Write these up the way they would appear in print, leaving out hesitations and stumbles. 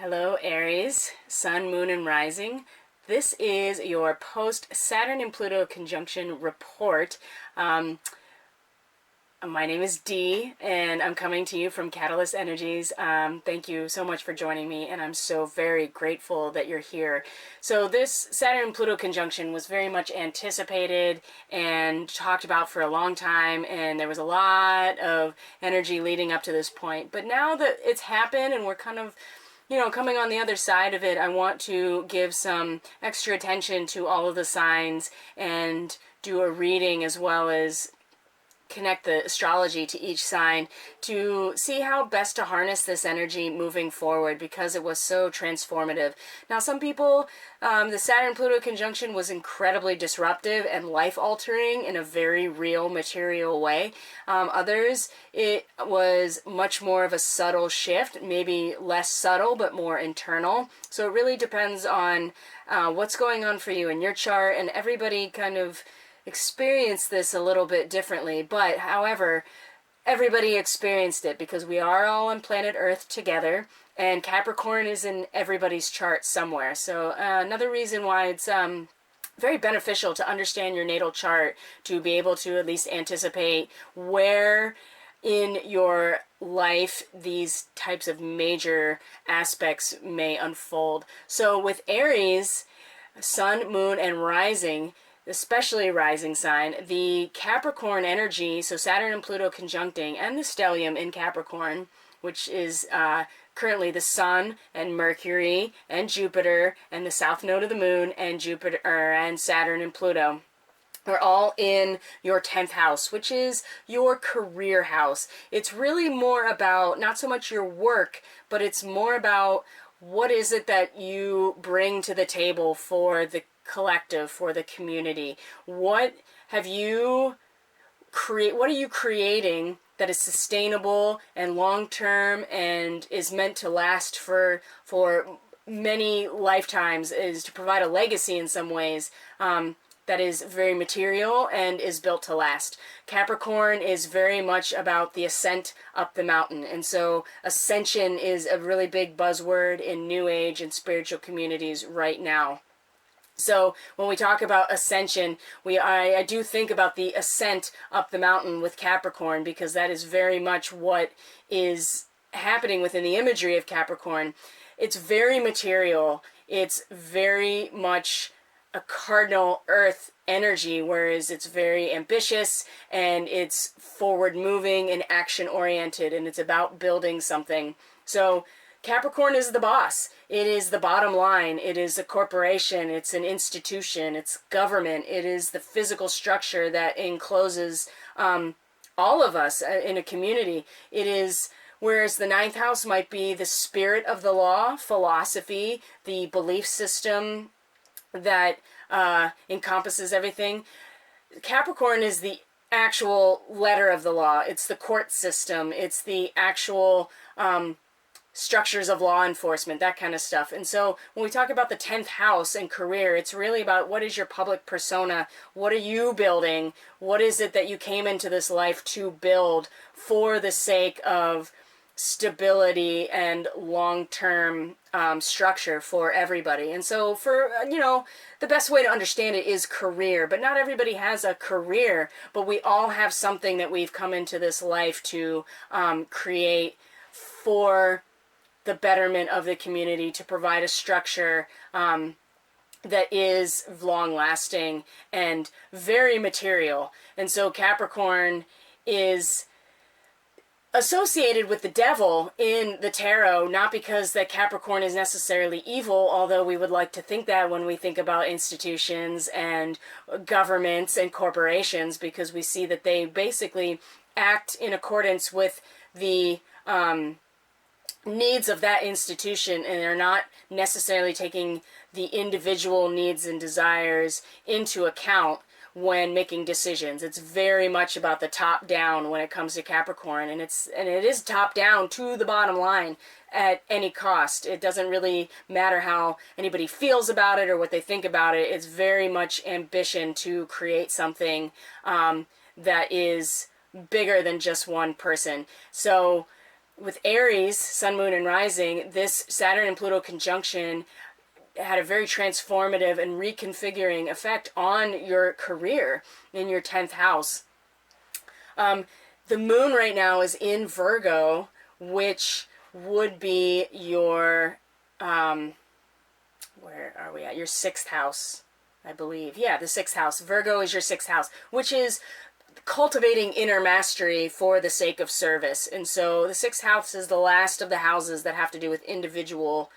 Hello Aries, Sun, Moon, and Rising. This is your post-Saturn and Pluto conjunction report. My name is Dee, and I'm coming to you from CatalystEnergies. Thank you so much for joining me, and I'm so very grateful that you're here. So this Saturn and Pluto conjunction was very much anticipated and talked about for a long time, and there was a lot of energy leading up to this point. But now that it's happened and we're kind of coming on the other side of it, I want to give some extra attention to all of the signs and do a reading as well as connect the astrology to each sign to see how best to harness this energy moving forward, because it was so transformative. Now, some people, the Saturn-Pluto conjunction was incredibly disruptive and life-altering in a very real, material way. Others, it was much more of a subtle shift, maybe less subtle, but more internal. So it really depends on what's going on for you in your chart, and everybody kind of experience this a little bit differently, but however, everybody experienced it because we are all on planet Earth together, and Capricorn is in everybody's chart somewhere. So another reason why it's very beneficial to understand your natal chart, to be able to at least anticipate where in your life these types of major aspects may unfold. So with Aries, Sun, Moon, and Rising, especially rising sign, the Capricorn energy, so Saturn and Pluto conjuncting, and the stellium in Capricorn, which is currently the Sun and Mercury and Jupiter and the south node of the Moon and Jupiter and Saturn and Pluto, are all in your 10th house, which is your career house. It's really more about not so much your work, but it's more about what is it that you bring to the table for the collective, for the community. What are you creating that is sustainable and long-term and is meant to last for many lifetimes, is to provide a legacy in some ways that is very material and is built to last. Capricorn is very much about the ascent up the mountain, and so ascension is a really big buzzword in New Age and spiritual communities right now. So when we talk about ascension, I do think about the ascent up the mountain with Capricorn, because that is very much what is happening within the imagery of Capricorn. It's very material. It's very much a cardinal earth energy, whereas it's very ambitious and it's forward moving and action oriented, and it's about building something. So Capricorn is the boss. It is the bottom line. It is a corporation. It's an institution. It's government. It is the physical structure that encloses all of us in a community. It is, whereas the 9th house might be the spirit of the law, philosophy, the belief system that encompasses everything. Capricorn is the actual letter of the law. It's the court system. It's the actual structures of law enforcement, that kind of stuff. And so when we talk about the 10th house and career, it's really about what is your public persona? What are you building? What is it that you came into this life to build for the sake of stability and long-term structure for everybody? And so for, the best way to understand it is career, but not everybody has a career, but we all have something that we've come into this life to create for the betterment of the community, to provide a structure that is long-lasting and very material. And so Capricorn is associated with the devil in the tarot, not because that Capricorn is necessarily evil, although we would like to think that when we think about institutions and governments and corporations, because we see that they basically act in accordance with the needs of that institution, and they're not necessarily taking the individual needs and desires into account when making decisions. It's very much about the top down when it comes to Capricorn, and it is top down to the bottom line at any cost. It doesn't really matter how anybody feels about it or what they think about it. It's very much ambition to create something that is bigger than just one person. So with Aries, Sun, Moon, and Rising, this Saturn and Pluto conjunction had a very transformative and reconfiguring effect on your career in your 10th house. The moon right now is in Virgo, which would be your, where are we at? Your 6th house, I believe. Yeah, the 6th house. Virgo is your 6th house, which is cultivating inner mastery for the sake of service. And so the 6th house is the last of the houses that have to do with individual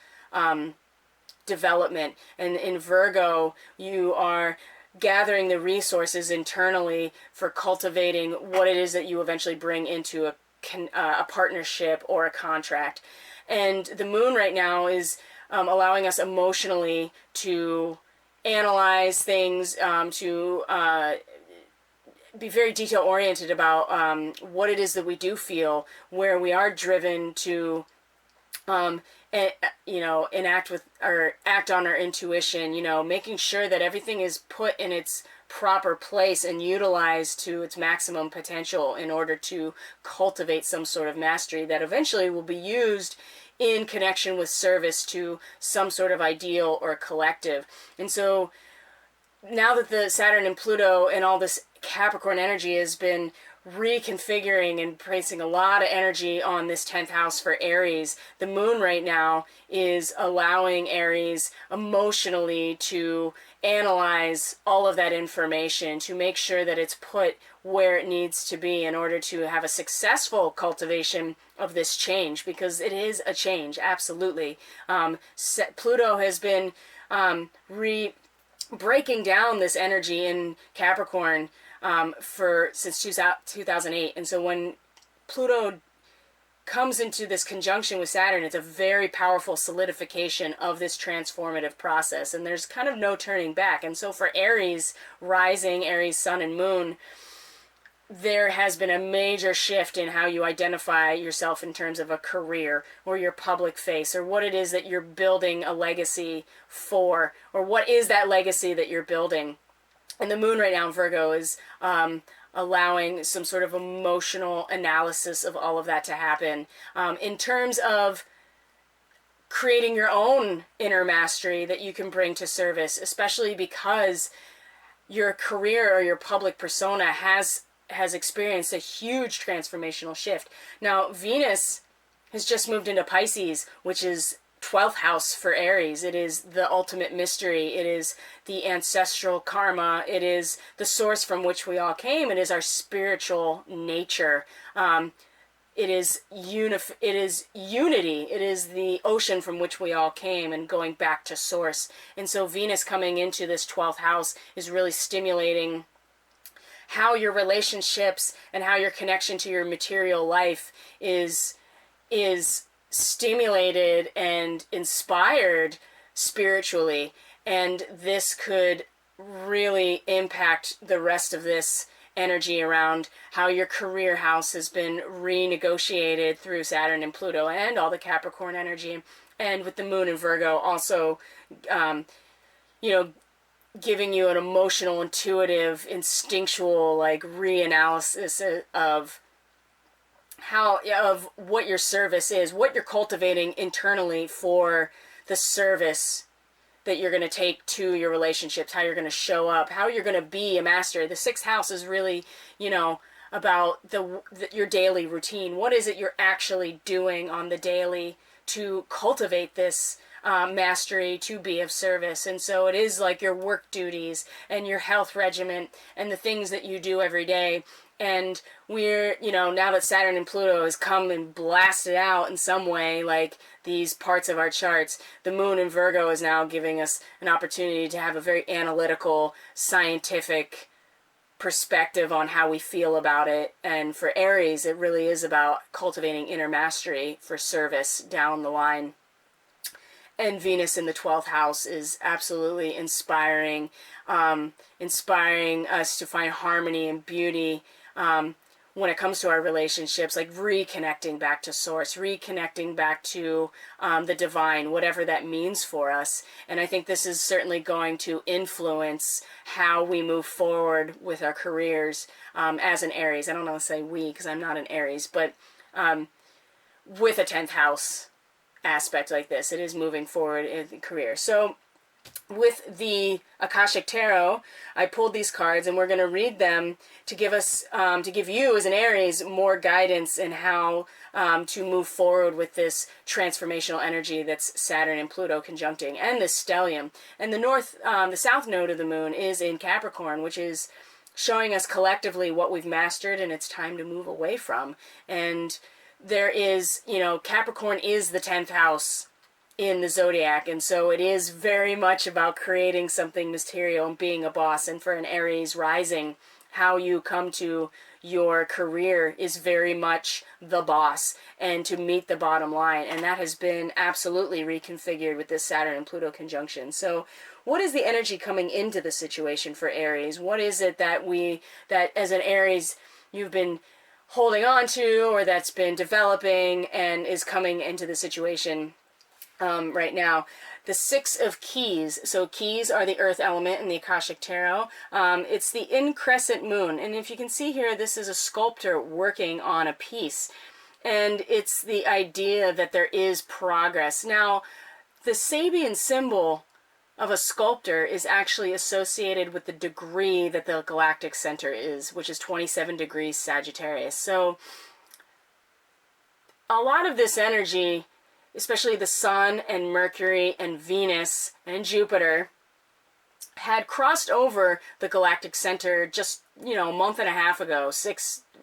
development. And in Virgo, you are gathering the resources internally for cultivating what it is that you eventually bring into a partnership or a contract. And the moon right now is allowing us emotionally to analyze things, to be very detail oriented about what it is that we do feel, where we are driven to enact with or act on our intuition, making sure that everything is put in its proper place and utilized to its maximum potential in order to cultivate some sort of mastery that eventually will be used in connection with service to some sort of ideal or collective. And so now that the Saturn and Pluto and all this Capricorn energy has been reconfiguring and placing a lot of energy on this 10th house for Aries, the moon right now is allowing Aries emotionally to analyze all of that information to make sure that it's put where it needs to be in order to have a successful cultivation of this change, because it is a change, absolutely. Pluto has been breaking down this energy in Capricorn since 2008. And so when Pluto comes into this conjunction with Saturn, it's a very powerful solidification of this transformative process, and there's kind of no turning back. And so for Aries rising, Aries sun and moon, there has been a major shift in how you identify yourself in terms of a career or your public face, or what it is that you're building a legacy for, or what is that legacy that you're building. And the moon right now in Virgo is allowing some sort of emotional analysis of all of that to happen in terms of creating your own inner mastery that you can bring to service, especially because your career or your public persona has experienced a huge transformational shift. Now, Venus has just moved into Pisces, which is 12th house for Aries. It is the ultimate mystery. It is the ancestral karma. It is the source from which we all came. It is our spiritual nature. It is unity. It is the ocean from which we all came and going back to source. And so Venus coming into this 12th house is really stimulating how your relationships and how your connection to your material life is stimulated and inspired spiritually. And this could really impact the rest of this energy around how your career house has been renegotiated through Saturn and Pluto and all the Capricorn energy. And with the moon in Virgo also, giving you an emotional, intuitive, instinctual, reanalysis of what your service is, what you're cultivating internally for the service that you're going to take to your relationships, how you're going to show up, how you're going to be a master. The 6th house is really, about your daily routine. What is it you're actually doing on the daily to cultivate this mastery, to be of service? And so it is like your work duties and your health regimen and the things that you do every day. And we're, now that Saturn and Pluto has come and blasted out in some way, like these parts of our charts, the moon in Virgo is now giving us an opportunity to have a very analytical, scientific perspective on how we feel about it. And for Aries, it really is about cultivating inner mastery for service down the line. And Venus in the 12th house is absolutely inspiring us to find harmony and beauty when it comes to our relationships, like reconnecting back to source, reconnecting back to the divine, whatever that means for us. And I think this is certainly going to influence how we move forward with our careers as an Aries. I don't want to say we because I'm not an Aries, but with a 10th house aspect like this. It is moving forward in the career. So with the Akashic Tarot, I pulled these cards, and we're going to read them to give us, to give you as an Aries more guidance in how to move forward with this transformational energy that's Saturn and Pluto conjuncting, and this stellium. And the south node of the moon is in Capricorn, which is showing us collectively what we've mastered and it's time to move away from. And there is, Capricorn is the 10th house in the zodiac, and so it is very much about creating something material and being a boss. And for an Aries rising, how you come to your career is very much the boss and to meet the bottom line, and that has been absolutely reconfigured with this Saturn and Pluto conjunction. So what is the energy coming into the situation for Aries? What is it that as an Aries you've been holding on to, or that's been developing and is coming into the situation right now? The Six of Keys. So keys are the earth element in the Akashic Tarot. It's the increscent moon. And if you can see here, this is a sculptor working on a piece. And it's the idea that there is progress. Now, the Sabian symbol of a sculptor is actually associated with the degree that the galactic center is, which is 27 degrees Sagittarius. So a lot of this energy, especially the Sun and Mercury and Venus and Jupiter, had crossed over the galactic center just, a month and a half ago,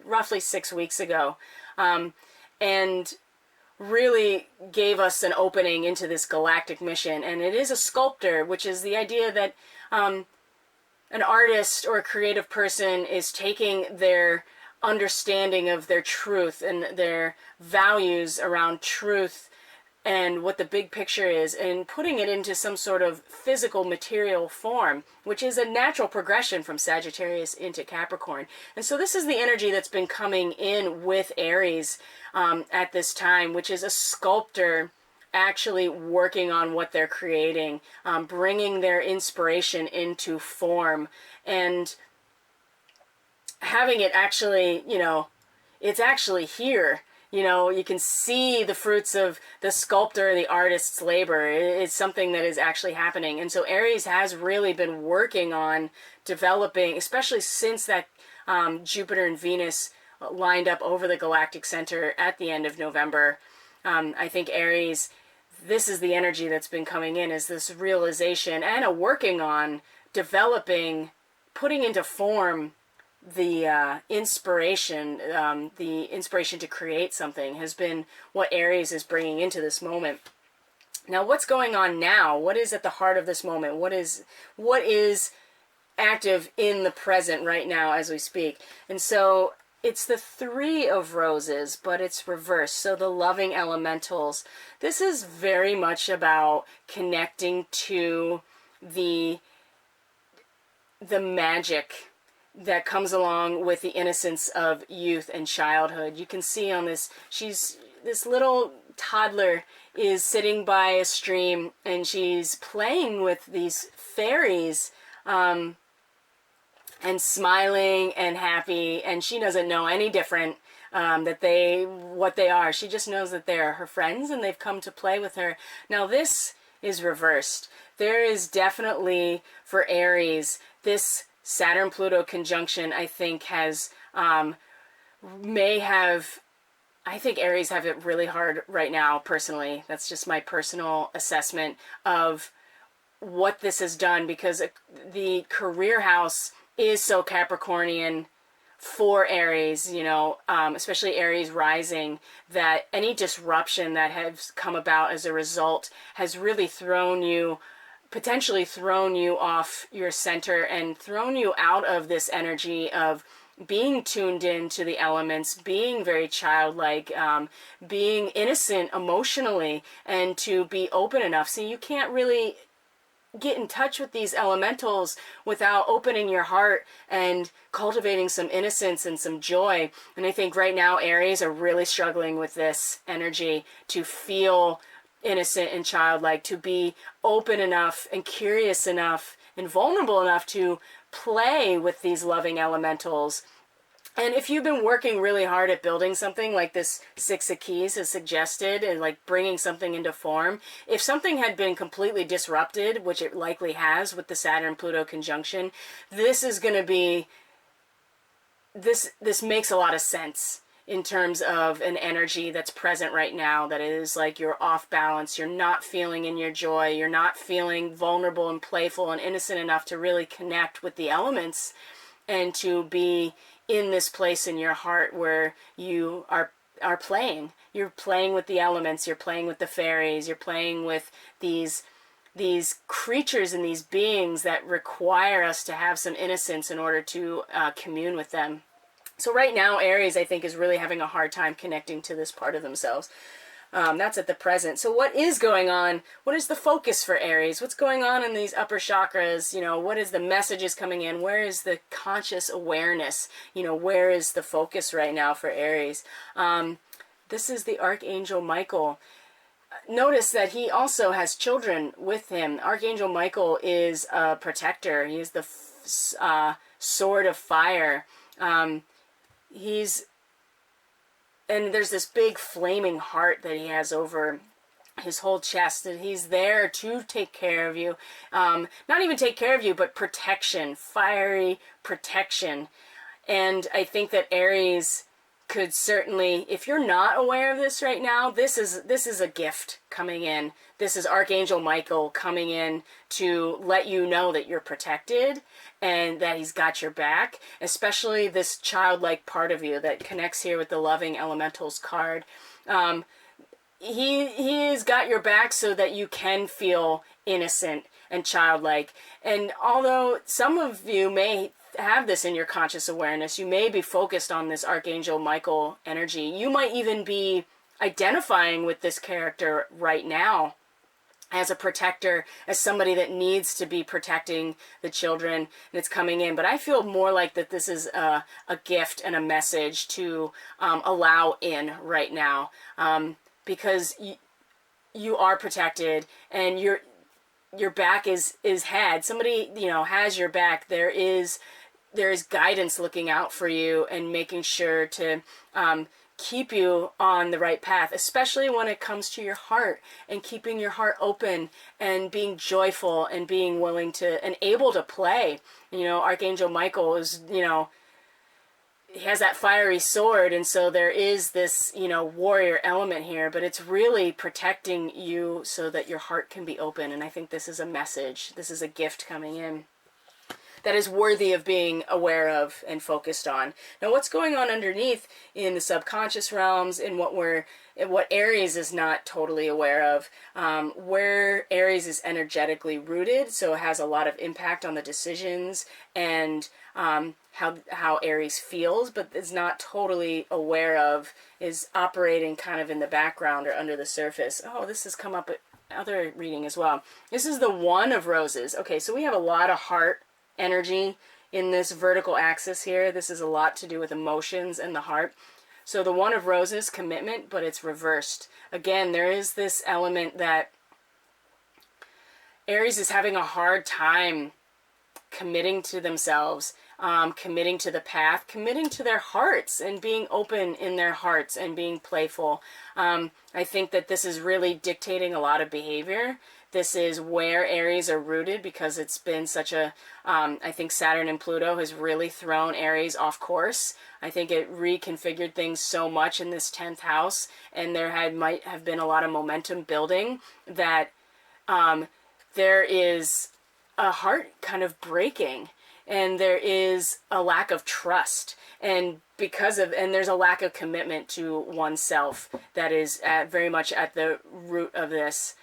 roughly 6 weeks ago, and really gave us an opening into this galactic mission. And it is a sculptor, which is the idea that an artist or a creative person is taking their understanding of their truth and their values around truth and what the big picture is, and putting it into some sort of physical material form, which is a natural progression from Sagittarius into Capricorn. And so this is the energy that's been coming in with Aries at this time, which is a sculptor actually working on what they're creating, bringing their inspiration into form, and having it actually, it's actually here. You can see the fruits of the sculptor, the artist's labor. It's something that is actually happening. And so Aries has really been working on developing, especially since that Jupiter and Venus lined up over the galactic center at the end of November. I think Aries, this is the energy that's been coming in, is this realization and a working on developing, putting into form the inspiration to create something has been what Aries is bringing into this moment. Now, what's going on now? What is at the heart of this moment? What is active in the present right now as we speak? And so it's the Three of Roses, but it's reversed. So the loving elementals. This is very much about connecting to the magic that comes along with the innocence of youth and childhood. You can see on this, this little toddler is sitting by a stream, and she's playing with these fairies, and smiling and happy, and she doesn't know any different what they are. She just knows that they're her friends and they've come to play with her. Now this is reversed. There is definitely, for Aries, this Saturn-Pluto conjunction, I think, I think Aries have it really hard right now, personally. That's just my personal assessment of what this has done, because the career house is so Capricornian for Aries, especially Aries rising, that any disruption that has come about as a result has really potentially thrown you off your center and thrown you out of this energy of being tuned in to the elements, being very childlike, being innocent emotionally, and to be open enough. So you can't really get in touch with these elementals without opening your heart and cultivating some innocence and some joy. And I think right now Aries are really struggling with this energy to feel innocent and childlike, to be open enough and curious enough and vulnerable enough to play with these loving elementals And if you've been working really hard at building something like this Six of Keys has suggested, and like bringing something into form, if something had been completely disrupted, which it likely has with the Saturn-Pluto conjunction, this is going to be, this makes a lot of sense in terms of an energy that's present right now that is like you're off balance, you're not feeling in your joy, you're not feeling vulnerable and playful and innocent enough to really connect with the elements and to be in this place in your heart where you are playing. You're playing with the elements, you're playing with the fairies, you're playing with these creatures and these beings that require us to have some innocence in order to commune with them. So right now, Aries, I think, is really having a hard time connecting to this part of themselves. That's at the present. So what is going on? What is the focus for Aries? What's going on in these upper chakras? You know, what is the messages coming in? Where is the conscious awareness? You know, where is the focus right now for Aries? This is the Archangel Michael. Notice that he also has children with him. Archangel Michael is a protector. He is the sword of fire. And there's this big flaming heart that he has over his whole chest, and he's there to take care of you. Not even take care of you, but protection, fiery protection. And I think that Aries could certainly, if you're not aware of this right now, this is a gift coming in. This is Archangel Michael coming in to let you know that you're protected and that he's got your back, especially this childlike part of you that connects here with the loving elementals card. He has got your back so that you can feel innocent and childlike. And although some of you may have this in your conscious awareness, you may be focused on this Archangel Michael energy. You might even be identifying with this character right now as a protector, as somebody that needs to be protecting the children that's coming in. But I feel more like that this is a gift and a message to allow in right now, because you are protected and your back is had. Somebody, you know, has your back. There is guidance looking out for you and making sure to keep you on the right path, especially when it comes to your heart and keeping your heart open and being joyful and being willing to and able to play. You know, Archangel Michael is, you know, he has that fiery sword, and so there is this, you know, warrior element here, but it's really protecting you so that your heart can be open. And I think this is a message, this is a gift coming in that is worthy of being aware of and focused on. Now, what's going on underneath in the subconscious realms, in what Aries is not totally aware of, where Aries is energetically rooted, so it has a lot of impact on the decisions and how Aries feels, but is not totally aware of, is operating kind of in the background or under the surface. Oh, this has come up at other reading as well. This is the One of Roses. Okay, so we have a lot of heart energy in this vertical axis here. This is a lot to do with emotions and the heart. So the One of Roses, commitment, but it's reversed. Again, there is this element that Aries is having a hard time committing to themselves, committing to the path, committing to their hearts and being open in their hearts and being playful. I think that this is really dictating a lot of behavior. This is where Aries are rooted because it's been such a, I think Saturn and Pluto has really thrown Aries off course. I think it reconfigured things so much in this 10th house, and might have been a lot of momentum building that there is a heart kind of breaking, and there is a lack of trust, and there's a lack of commitment to oneself that is very much at the root of this.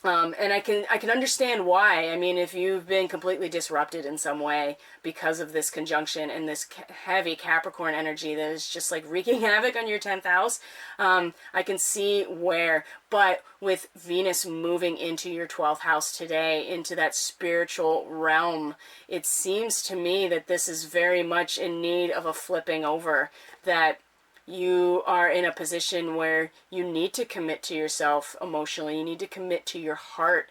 And I can understand why. I mean, if you've been completely disrupted in some way because of this conjunction and this heavy Capricorn energy that is just like wreaking havoc on your 10th house, I can see where. But with Venus moving into your 12th house today, into that spiritual realm, it seems to me that this is very much in need of a flipping over, that you are in a position where you need to commit to yourself emotionally. You need to commit to your heart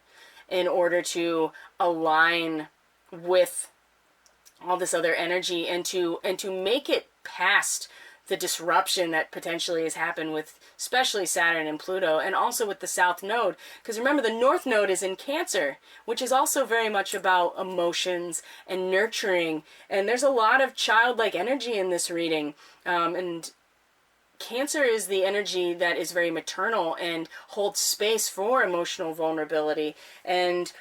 in order to align with all this other energy and to make it past the disruption that potentially has happened with especially Saturn and Pluto, and also with the South Node. Because remember, the North Node is in Cancer, which is also very much about emotions and nurturing. And there's a lot of childlike energy in this reading. And Cancer is the energy that is very maternal and holds space for emotional vulnerability. And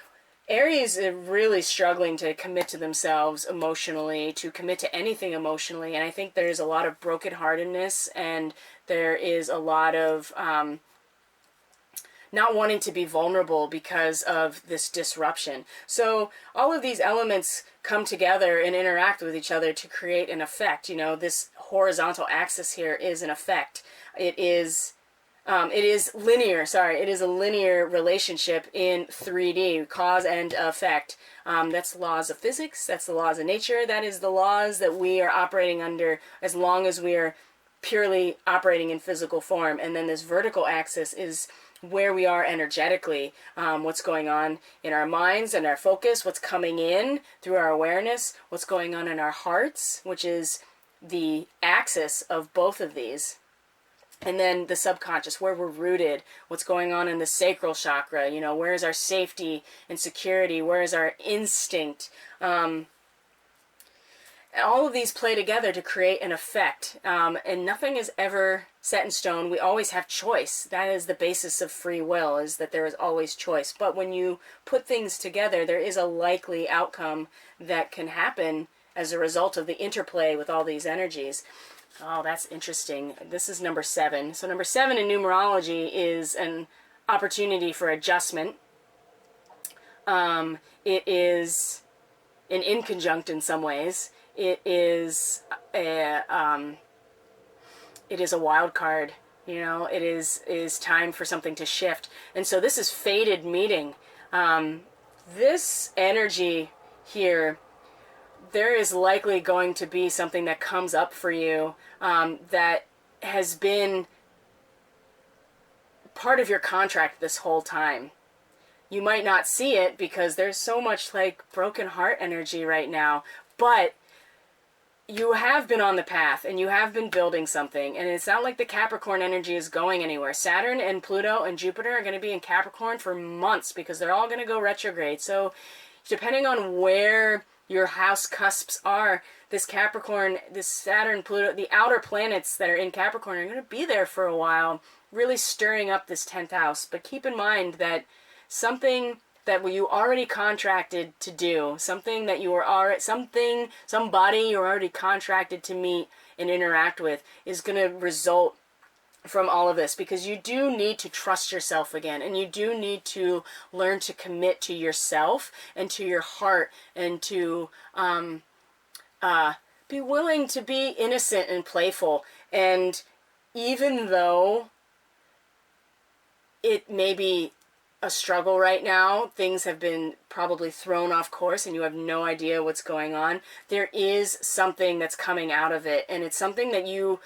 Aries are really struggling to commit to themselves emotionally, to commit to anything emotionally. And I think there's a lot of brokenheartedness, and there is a lot of not wanting to be vulnerable because of this disruption. So all of these elements come together and interact with each other to create an effect. You know, this horizontal axis here is an effect. It is linear, sorry. It is a linear relationship in 3D, cause and effect. That's the laws of physics. That's the laws of nature. That is the laws that we are operating under as long as we are purely operating in physical form. And then this vertical axis is where we are energetically, what's going on in our minds and our focus, what's coming in through our awareness, what's going on in our hearts, which is the axis of both of these. And then the subconscious, where we're rooted, what's going on in the sacral chakra, you know, where is our safety and security, where is our instinct. And all of these play together to create an effect. And nothing is ever set in stone. We always have choice. That is the basis of free will, is that there is always choice. But when you put things together, there is a likely outcome that can happen as a result of the interplay with all these energies. Oh, that's interesting. This is number 7. So number 7 in numerology is an opportunity for adjustment. It is an inconjunct in some ways. It is a wild card. You know, it is time for something to shift. And so this is fated meeting. This energy here, there is likely going to be something that comes up for you that has been part of your contract this whole time. You might not see it because there's so much like broken heart energy right now, but you have been on the path and you have been building something, and it's not like the Capricorn energy is going anywhere. Saturn and Pluto and Jupiter are going to be in Capricorn for months because they're all going to go retrograde. So depending on where your house cusps are, this Capricorn, this Saturn, Pluto, the outer planets that are in Capricorn are going to be there for a while, really stirring up this 10th house. But keep in mind that something that you already contracted to do, something that you were already, somebody you're already contracted to meet and interact with, is going to result from all of this, because you do need to trust yourself again, and you do need to learn to commit to yourself and to your heart, and to be willing to be innocent and playful. And even though it may be a struggle right now, things have been probably thrown off course and you have no idea what's going on, there is something that's coming out of it, and it's something that you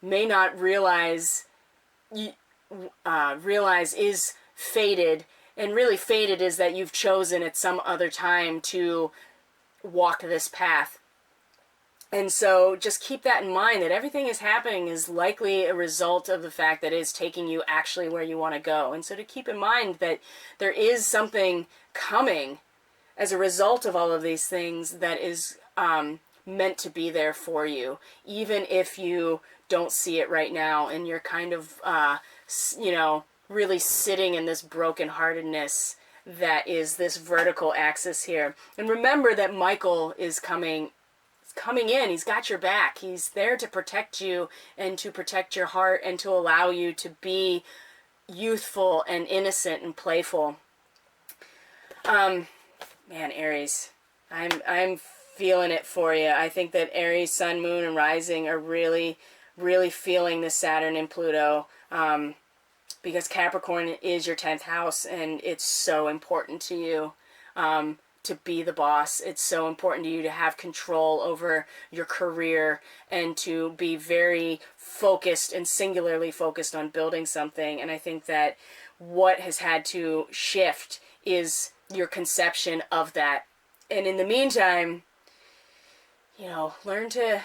may not realize is fated. And really fated is that you've chosen at some other time to walk this path. And so just keep that in mind, that everything is happening is likely a result of the fact that it's taking you actually where you want to go. And so to keep in mind that there is something coming as a result of all of these things that is meant to be there for you, even if you don't see it right now and you're kind of, really sitting in this brokenheartedness that is this vertical axis here. And remember that Michael is coming in. He's got your back. He's there to protect you and to protect your heart and to allow you to be youthful and innocent and playful. Man, Aries, I'm feeling it for you. I think that Aries, Sun, Moon, and Rising are really, really feeling the Saturn and Pluto, because Capricorn is your 10th house, and it's so important to you to be the boss. It's so important to you to have control over your career and to be very focused and singularly focused on building something. And I think that what has had to shift is your conception of that. And in the meantime, learn to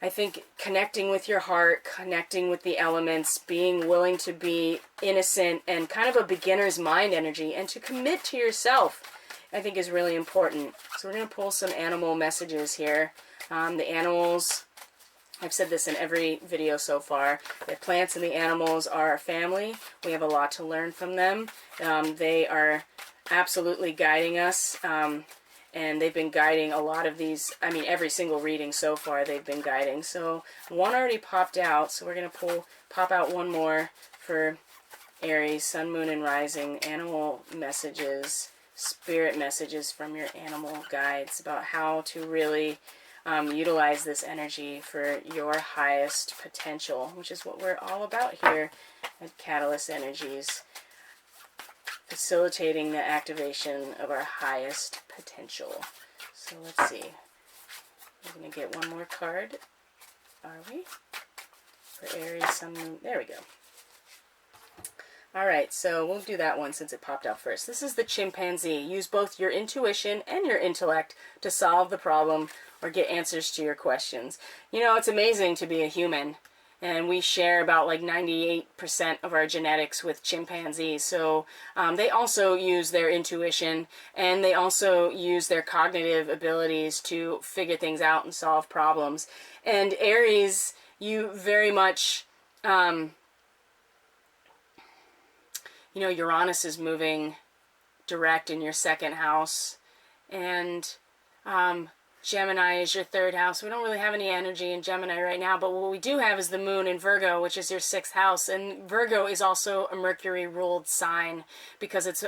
I think connecting with your heart, connecting with the elements, being willing to be innocent and kind of a beginner's mind energy, and to commit to yourself, I think is really important. So we're going to pull some animal messages here. The animals, I've said this in every video so far, the plants and the animals are our family. We have a lot to learn from them. They are absolutely guiding us. And they've been guiding a lot of these, I mean, every single reading so far they've been guiding. So one already popped out, so we're going to pop out one more for Aries, Sun, Moon, and Rising, animal messages, spirit messages from your animal guides about how to really utilize this energy for your highest potential, which is what we're all about here at Catalyst Energies. Facilitating the activation of our highest potential. So let's see. We're going to get one more card. Are we? For Aries, Sun, Moon. There we go. Alright, so we'll do that one since it popped out first. This is the chimpanzee. Use both your intuition and your intellect to solve the problem or get answers to your questions. You know, it's amazing to be a human. And we share about like 98% of our genetics with chimpanzees. So they also use their intuition, and they also use their cognitive abilities to figure things out and solve problems. And Aries, you very much, you know, Uranus is moving direct in your second house. And Gemini is your third house. We don't really have any energy in Gemini right now, but what we do have is the moon in Virgo, which is your sixth house. And Virgo is also a Mercury-ruled sign because it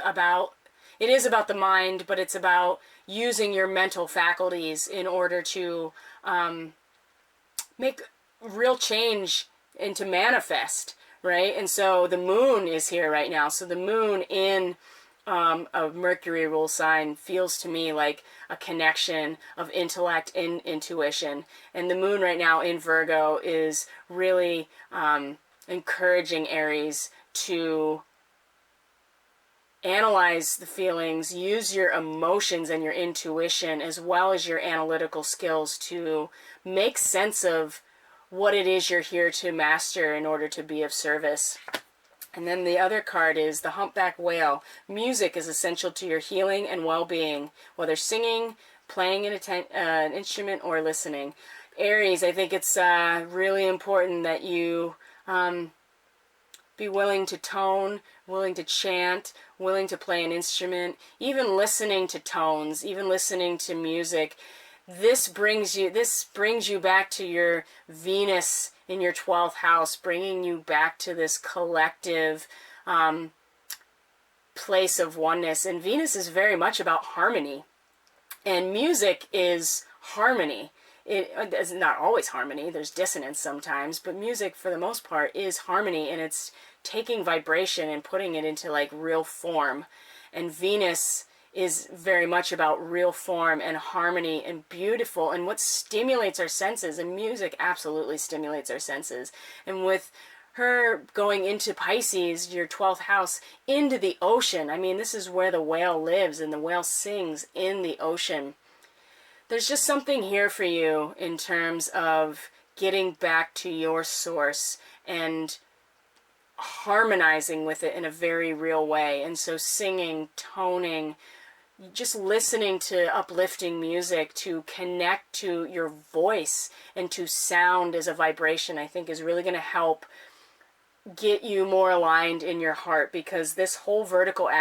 is about the mind, but it's about using your mental faculties in order to make real change and to manifest, right? And so the moon is here right now. So the moon in a Mercury rule sign feels to me like a connection of intellect and intuition. And the moon right now in Virgo is really encouraging Aries to analyze the feelings, use your emotions and your intuition as well as your analytical skills to make sense of what it is you're here to master in order to be of service. And then the other card is the humpback whale. Music is essential to your healing and well-being, whether singing, playing an instrument, or listening. Aries, I think it's really important that you be willing to tone, willing to chant, willing to play an instrument, even listening to tones, even listening to music. This brings you back to your Venus in your 12th house, bringing you back to this collective place of oneness. And Venus is very much about harmony. And music is harmony. It's not always harmony. There's dissonance sometimes. But music, for the most part, is harmony. And it's taking vibration and putting it into like real form. And Venus is very much about real form and harmony and beautiful and what stimulates our senses. And music absolutely stimulates our senses. And with her going into Pisces, your 12th house, into the ocean. I mean, this is where the whale lives, and the whale sings in the ocean. There's just something here for you in terms of getting back to your source and harmonizing with it in a very real way. And so singing, toning, just listening to uplifting music to connect to your voice and to sound as a vibration, I think is really going to help get you more aligned in your heart, because this whole vertical act